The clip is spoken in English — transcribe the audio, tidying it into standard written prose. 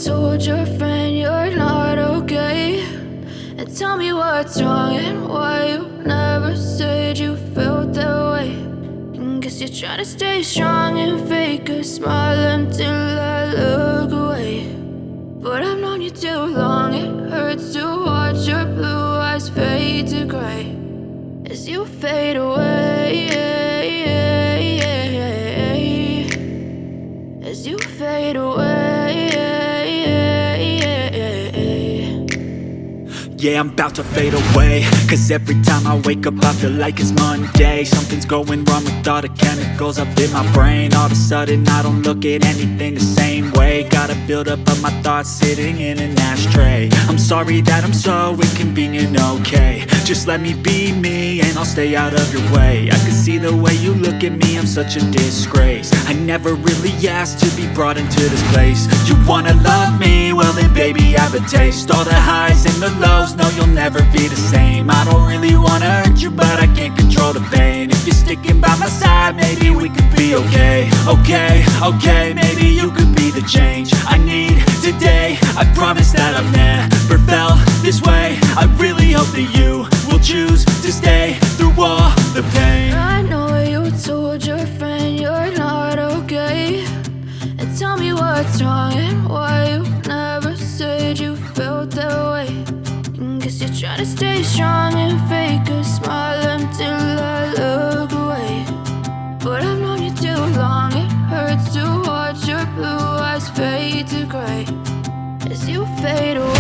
told your friend you're not okay, and tell me what's wrong and why you never said you felt that way. And guess you're trying to stay strong and fake a smile until I look away. But I've known you too long, it hurts to watch your blue eyes fade to gray as you fade away, as you fade away. Yeah, I'm about to fade away, cause every time I wake up I feel like it's Monday. Something's going wrong with all the chemicals up in my brain. All of a sudden I don't look at anything the same way. Gotta build up of my thoughts sitting in an ashtray. I'm sorry that I'm so inconvenient, okay. Just let me be me and I'll stay out of your way. I can see the way you look at me, I'm such a disgrace. I never really asked to be brought into this place. You wanna love me? Well then baby I have a taste. All the highs and the lows, no you'll never be the same. I don't really wanna hurt you but I can't control the pain. If you're sticking by my side maybe we could be okay. Okay, maybe you could be the change I need today. I promise that I've never felt this way. I really hope that you will choose to stay through all the pain. I know you told your friend you're not okay, and tell me what's wrong and why you never said you felt that way. And guess you're trying to stay strong and fake a smile until I look away. But I've known you too long, it hurts to watch your blue eyes fade to gray as you fade away.